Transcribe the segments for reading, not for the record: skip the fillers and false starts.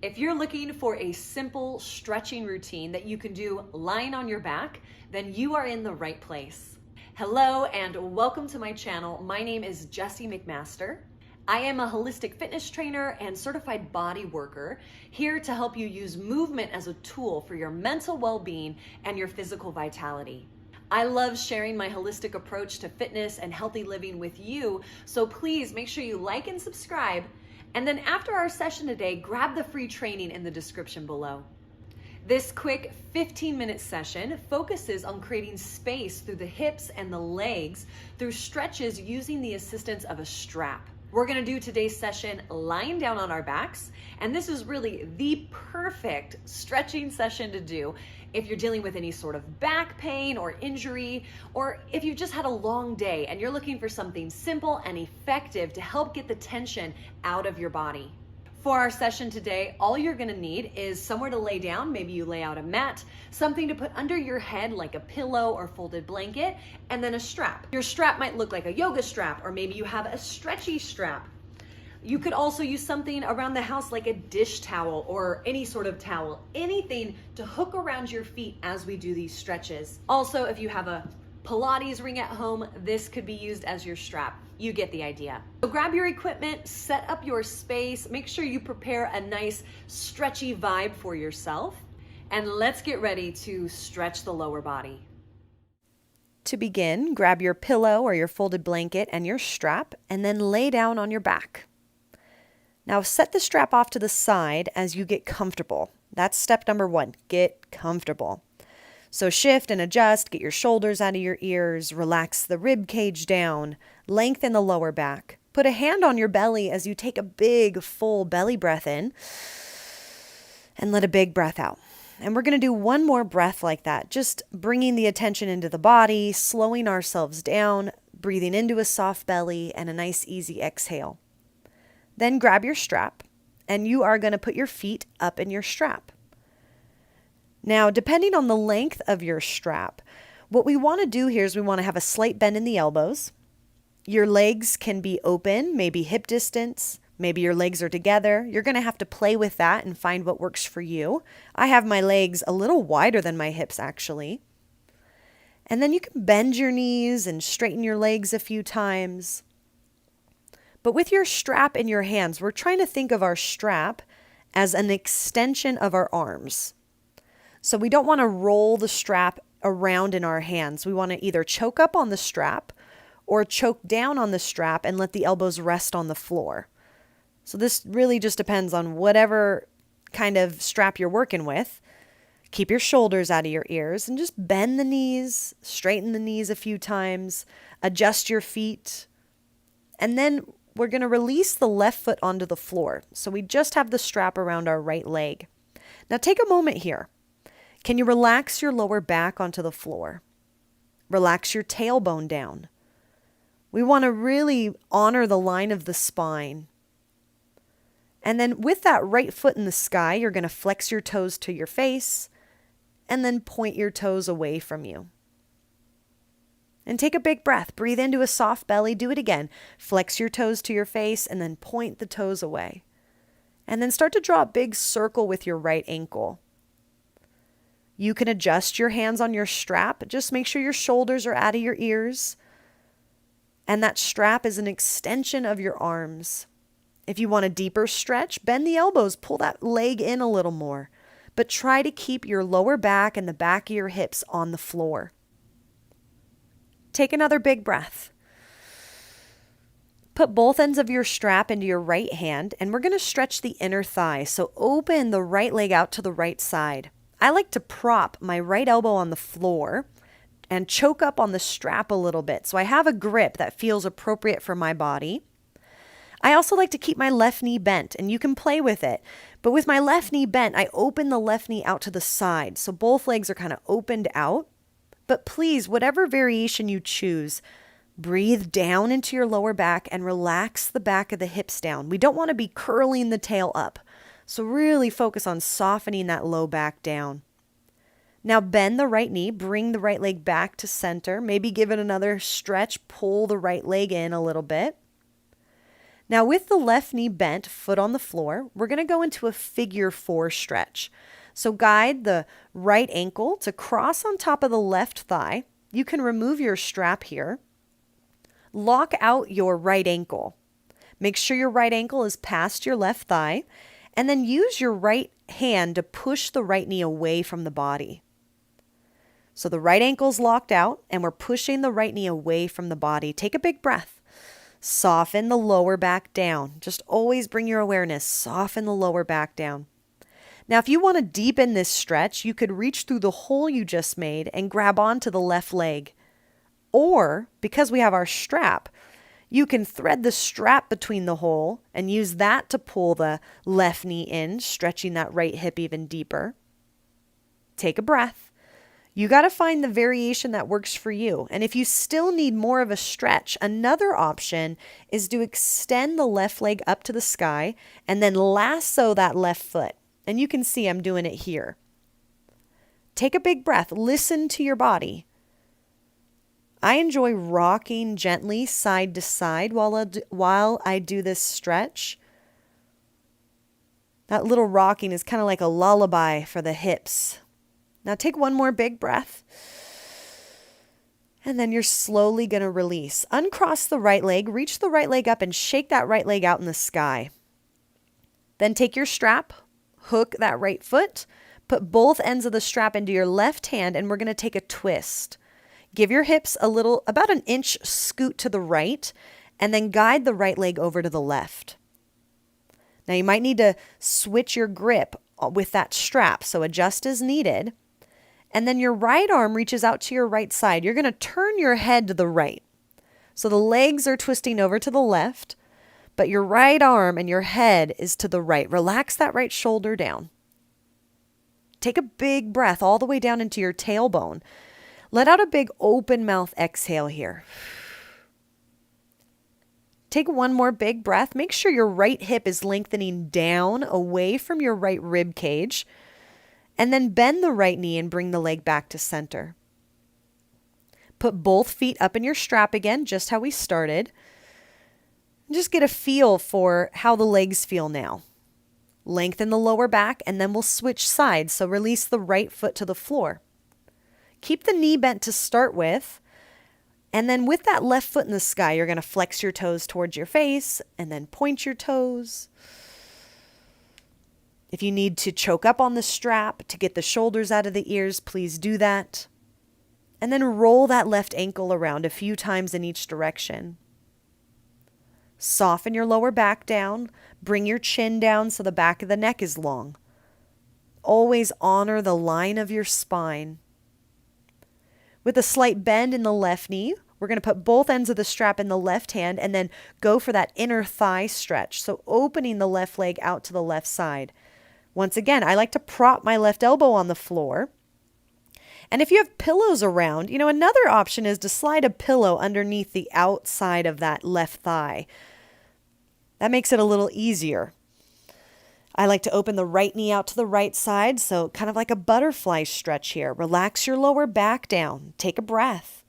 If you're looking for a simple stretching routine that you can do lying on your back, then you are in the right place. Hello and welcome to my channel. My name is Jessi McMaster. I am a holistic fitness trainer and certified body worker, here to help you use movement as a tool for your mental well-being and your physical vitality. I love sharing my holistic approach to fitness and healthy living with you, so please make sure you like and subscribe. And then after our session today, grab the free training in the description below. This quick 15-minute session focuses on creating space through the hips and the legs through stretches using the assistance of a strap. We're gonna do today's session lying down on our backs, and this is really the perfect stretching session to do if you're dealing with any sort of back pain or injury, or if you've just had a long day and you're looking for something simple and effective to help get the tension out of your body. For our session today, all you're gonna need is somewhere to lay down. Maybe you lay out a mat, something to put under your head like a pillow or folded blanket, and then a strap. Your strap might look like a yoga strap, or maybe you have a stretchy strap. You could also use something around the house like a dish towel or any sort of towel, anything to hook around your feet as we do these stretches. Also, if you have a Pilates ring at home, this could be used as your strap. You get the idea. So grab your equipment, set up your space, make sure you prepare a nice stretchy vibe for yourself, and let's get ready to stretch the lower body. To begin, grab your pillow or your folded blanket and your strap, and then lay down on your back. Now set the strap off to the side as you get comfortable. That's step number one, get comfortable. So shift and adjust, get your shoulders out of your ears, relax the rib cage down, lengthen the lower back. Put a hand on your belly as you take a big, full belly breath in and let a big breath out. And we're going to do one more breath like that, just bringing the attention into the body, slowing ourselves down, breathing into a soft belly and a nice, easy exhale. Then grab your strap and you are going to put your feet up in your strap. Now, depending on the length of your strap, what we want to do here is we want to have a slight bend in the elbows. Your legs can be open, maybe hip distance, maybe your legs are together. You're going to have to play with that and find what works for you. I have my legs a little wider than my hips, actually. And then you can bend your knees and straighten your legs a few times. But with your strap in your hands, we're trying to think of our strap as an extension of our arms. So we don't want to roll the strap around in our hands. We want to either choke up on the strap or choke down on the strap and let the elbows rest on the floor. So this really just depends on whatever kind of strap you're working with. Keep your shoulders out of your ears and just bend the knees, straighten the knees a few times, adjust your feet. And then we're going to release the left foot onto the floor. So we just have the strap around our right leg. Now take a moment here. Can you relax your lower back onto the floor? Relax your tailbone down. We want to really honor the line of the spine. And then with that right foot in the sky, you're going to flex your toes to your face and then point your toes away from you. And take a big breath. Breathe into a soft belly. Do it again. Flex your toes to your face and then point the toes away. And then start to draw a big circle with your right ankle. You can adjust your hands on your strap. Just make sure your shoulders are out of your ears. And that strap is an extension of your arms. If you want a deeper stretch, bend the elbows, pull that leg in a little more. But try to keep your lower back and the back of your hips on the floor. Take another big breath. Put both ends of your strap into your right hand, and we're going to stretch the inner thigh. So open the right leg out to the right side. I like to prop my right elbow on the floor and choke up on the strap a little bit so I have a grip that feels appropriate for my body. I also like to keep my left knee bent, and you can play with it. But with my left knee bent, I open the left knee out to the side. So both legs are kind of opened out. But please, whatever variation you choose, breathe down into your lower back and relax the back of the hips down. We don't want to be curling the tail up. So really focus on softening that low back down. Now bend the right knee, bring the right leg back to center. Maybe give it another stretch, pull the right leg in a little bit. Now with the left knee bent, foot on the floor, we're going to go into a figure 4 stretch. So guide the right ankle to cross on top of the left thigh. You can remove your strap here. Lock out your right ankle. Make sure your right ankle is past your left thigh, and then use your right hand to push the right knee away from the body. So the right ankle's locked out, and we're pushing the right knee away from the body. Take a big breath. Soften the lower back down. Just always bring your awareness. Soften the lower back down. Now, if you want to deepen this stretch, you could reach through the hole you just made and grab onto the left leg. Or, because we have our strap, you can thread the strap between the hole and use that to pull the left knee in, stretching that right hip even deeper. Take a breath. You got to find the variation that works for you. And if you still need more of a stretch, another option is to extend the left leg up to the sky and then lasso that left foot. And you can see I'm doing it here. Take a big breath. Listen to your body. I enjoy rocking gently side to side while I do this stretch. That little rocking is kind of like a lullaby for the hips. Now take one more big breath. And then you're slowly going to release. Uncross the right leg, reach the right leg up and shake that right leg out in the sky. Then take your strap, hook that right foot, put both ends of the strap into your left hand, and we're going to take a twist. Give your hips about an inch scoot to the right, and then guide the right leg over to the left. Now you might need to switch your grip with that strap, so adjust as needed. And then your right arm reaches out to your right side. You're going to turn your head to the right. So the legs are twisting over to the left, but your right arm and your head is to the right. Relax that right shoulder down. Take a big breath all the way down into your tailbone. Let out a big open mouth exhale here. Take one more big breath. Make sure your right hip is lengthening down away from your right rib cage. And then bend the right knee and bring the leg back to center. Put both feet up in your strap again, just how we started. Just get a feel for how the legs feel now. Lengthen the lower back, and then we'll switch sides. So release the right foot to the floor. Keep the knee bent to start with. And then with that left foot in the sky, you're going to flex your toes towards your face and then point your toes. If you need to choke up on the strap to get the shoulders out of the ears, please do that. And then roll that left ankle around a few times in each direction. Soften your lower back down. Bring your chin down so the back of the neck is long. Always honor the line of your spine. With a slight bend in the left knee, we're going to put both ends of the strap in the left hand and then go for that inner thigh stretch. So opening the left leg out to the left side. Once again, I like to prop my left elbow on the floor. And if you have pillows around, another option is to slide a pillow underneath the outside of that left thigh. That makes it a little easier. I like to open the right knee out to the right side, so kind of like a butterfly stretch here. Relax your lower back down. Take a breath.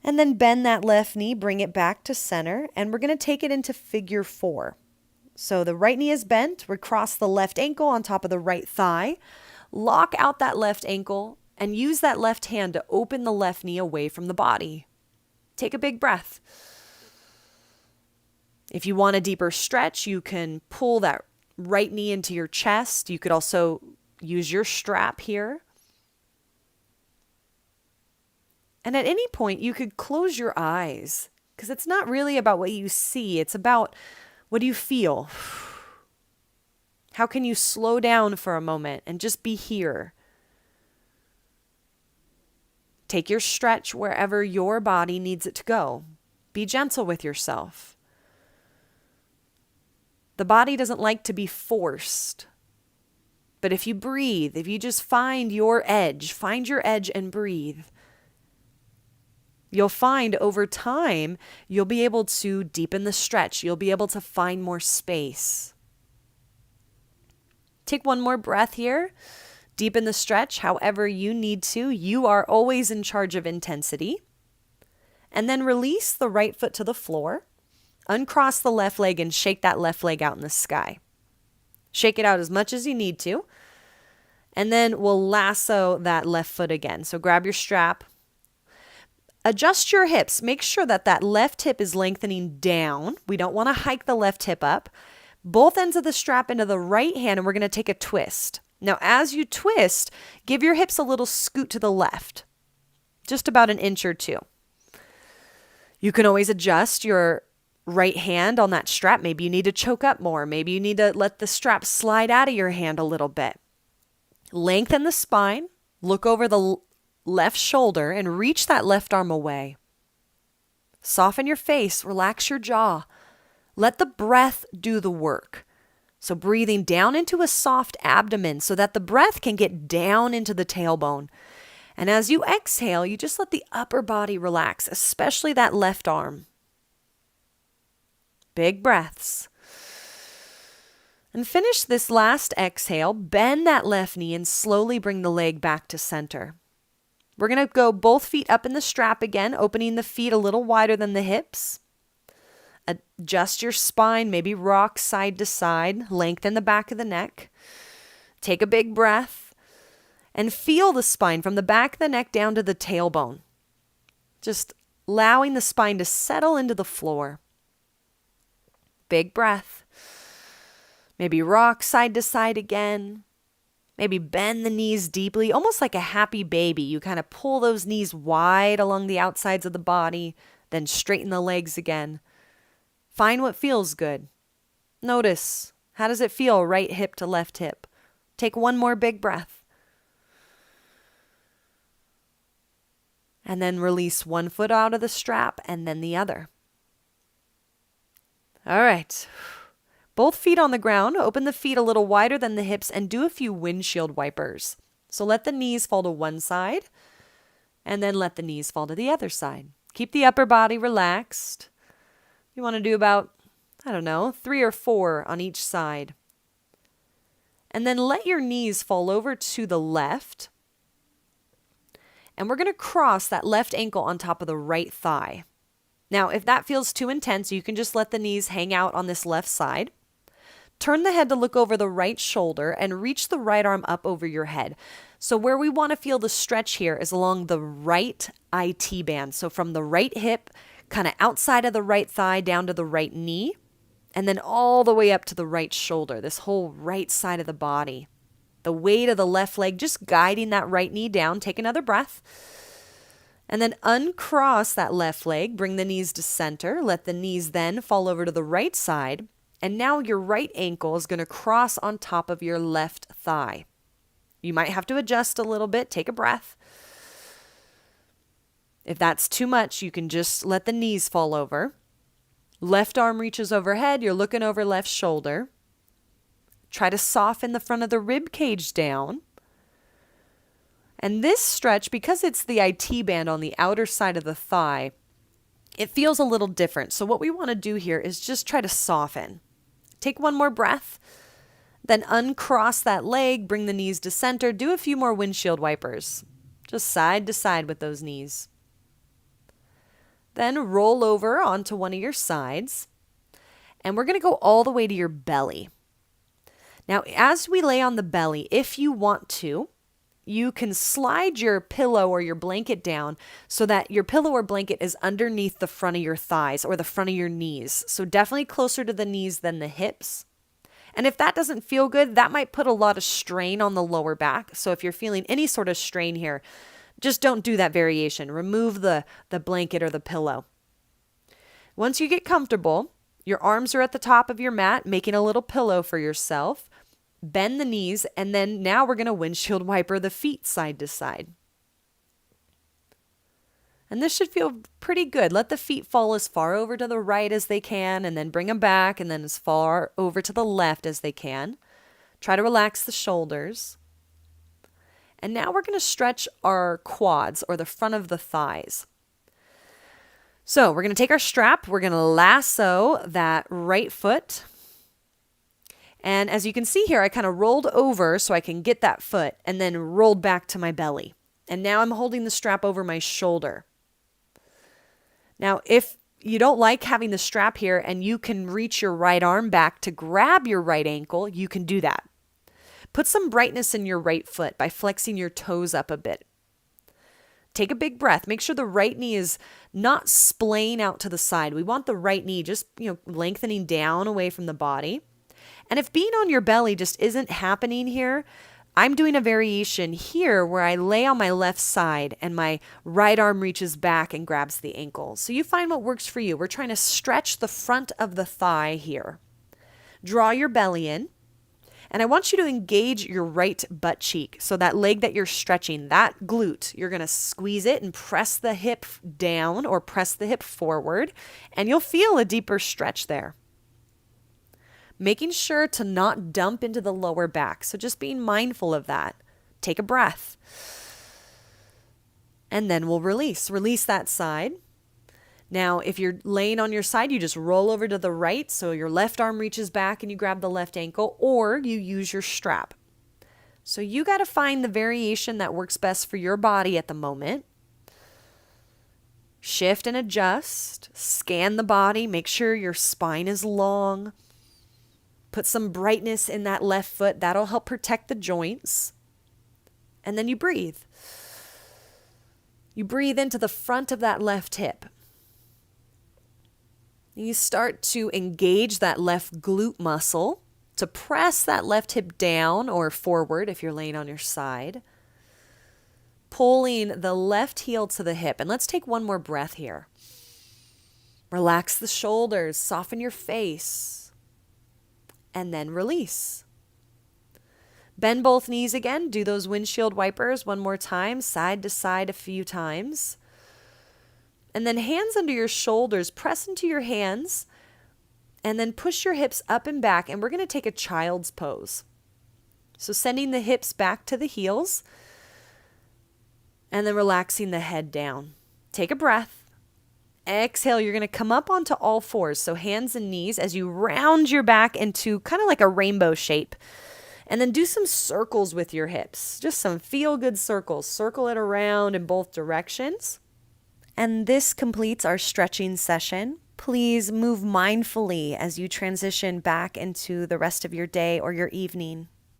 And then bend that left knee, bring it back to center, and we're going to take it into figure 4. So the right knee is bent. We cross the left ankle on top of the right thigh. Lock out that left ankle and use that left hand to open the left knee away from the body. Take a big breath. If you want a deeper stretch, you can pull that right knee into your chest. You could also use your strap here. And at any point, you could close your eyes because it's not really about what you see. It's about what do you feel? How can you slow down for a moment and just be here? Take your stretch wherever your body needs it to go. Be gentle with yourself. The body doesn't like to be forced. But if you breathe, if you just find your edge and breathe, you'll find over time, you'll be able to deepen the stretch. You'll be able to find more space. Take one more breath here. Deepen the stretch however you need to. You are always in charge of intensity. And then release the right foot to the floor. Uncross the left leg and shake that left leg out in the sky. Shake it out as much as you need to. And then we'll lasso that left foot again. So grab your strap. Adjust your hips. Make sure that that left hip is lengthening down. We don't want to hike the left hip up. Both ends of the strap into the right hand, and we're going to take a twist. Now, as you twist, give your hips a little scoot to the left, just about an inch or two. You can always adjust your right hand on that strap. Maybe you need to choke up more. Maybe you need to let the strap slide out of your hand a little bit. Lengthen the spine. Look over the left shoulder and reach that left arm away. Soften your face. Relax your jaw. Let the breath do the work. So breathing down into a soft abdomen so that the breath can get down into the tailbone. And as you exhale, you just let the upper body relax, especially that left arm. Big breaths. And finish this last exhale. Bend that left knee and slowly bring the leg back to center. We're going to go both feet up in the strap again, opening the feet a little wider than the hips. Adjust your spine, maybe rock side to side. Lengthen the back of the neck. Take a big breath. And feel the spine from the back of the neck down to the tailbone. Just allowing the spine to settle into the floor. Big breath. Maybe rock side to side again. Maybe bend the knees deeply, almost like a happy baby. You kind of pull those knees wide along the outsides of the body, then straighten the legs again. Find what feels good. Notice, how does it feel right hip to left hip? Take one more big breath. And then release one foot out of the strap and then the other. All right. Both feet on the ground. Open the feet a little wider than the hips and do a few windshield wipers. So let the knees fall to one side and then let the knees fall to the other side. Keep the upper body relaxed. You want to do about, 3 or 4 on each side. And then let your knees fall over to the left. And we're going to cross that left ankle on top of the right thigh. Now, if that feels too intense, you can just let the knees hang out on this left side. Turn the head to look over the right shoulder and reach the right arm up over your head. So where we want to feel the stretch here is along the right IT band. So from the right hip, kind of outside of the right thigh down to the right knee, and then all the way up to the right shoulder, this whole right side of the body. The weight of the left leg just guiding that right knee down. Take another breath. And then uncross that left leg. Bring the knees to center. Let the knees then fall over to the right side. And now your right ankle is going to cross on top of your left thigh. You might have to adjust a little bit. Take a breath. If that's too much, you can just let the knees fall over. Left arm reaches overhead. You're looking over left shoulder. Try to soften the front of the rib cage down. And this stretch, because it's the IT band on the outer side of the thigh, it feels a little different. So what we want to do here is just try to soften. Take one more breath. Then uncross that leg, bring the knees to center. Do a few more windshield wipers. Just side to side with those knees. Then roll over onto one of your sides. And we're going to go all the way to your belly. Now, as we lay on the belly, if you want to, you can slide your pillow or your blanket down so that your pillow or blanket is underneath the front of your thighs or the front of your knees. So definitely closer to the knees than the hips. And if that doesn't feel good, that might put a lot of strain on the lower back. So if you're feeling any sort of strain here, just don't do that variation. Remove the blanket or the pillow. Once you get comfortable, your arms are at the top of your mat, making a little pillow for yourself. Bend the knees, and then now we're going to windshield wiper the feet side to side. And this should feel pretty good. Let the feet fall as far over to the right as they can, and then bring them back, and then as far over to the left as they can. Try to relax the shoulders. And now we're going to stretch our quads, or the front of the thighs. So we're going to take our strap. We're going to lasso that right foot. And as you can see here, I kind of rolled over so I can get that foot and then rolled back to my belly. And now I'm holding the strap over my shoulder. Now, if you don't like having the strap here and you can reach your right arm back to grab your right ankle, you can do that. Put some brightness in your right foot by flexing your toes up a bit. Take a big breath. Make sure the right knee is not splaying out to the side. We want the right knee just, lengthening down away from the body. And if being on your belly just isn't happening here, I'm doing a variation here where I lay on my left side and my right arm reaches back and grabs the ankle. So you find what works for you. We're trying to stretch the front of the thigh here. Draw your belly in. And I want you to engage your right butt cheek. So that leg that you're stretching, that glute, you're going to squeeze it and press the hip down or press the hip forward. And you'll feel a deeper stretch there. Making sure to not dump into the lower back. So just being mindful of that. Take a breath. And then we'll release. Release that side. Now, if you're laying on your side, you just roll over to the right. So your left arm reaches back and you grab the left ankle, or you use your strap. So you got to find the variation that works best for your body at the moment. Shift and adjust. Scan the body. Make sure your spine is long. Put some brightness in that left foot. That'll help protect the joints. And then you breathe. You breathe into the front of that left hip. You start to engage that left glute muscle to press that left hip down or forward if you're laying on your side. Pulling the left heel to the hip. And let's take one more breath here. Relax the shoulders, soften your face, and then release. Bend both knees again. Do those windshield wipers one more time, side to side a few times. And then hands under your shoulders, press into your hands, and then push your hips up and back, and we're going to take a child's pose. So sending the hips back to the heels, and then relaxing the head down. Take a breath. Exhale, you're going to come up onto all fours, so hands and knees as you round your back into kind of like a rainbow shape. And then do some circles with your hips, just some feel-good circles. Circle it around in both directions. And this completes our stretching session. Please move mindfully as you transition back into the rest of your day or your evening.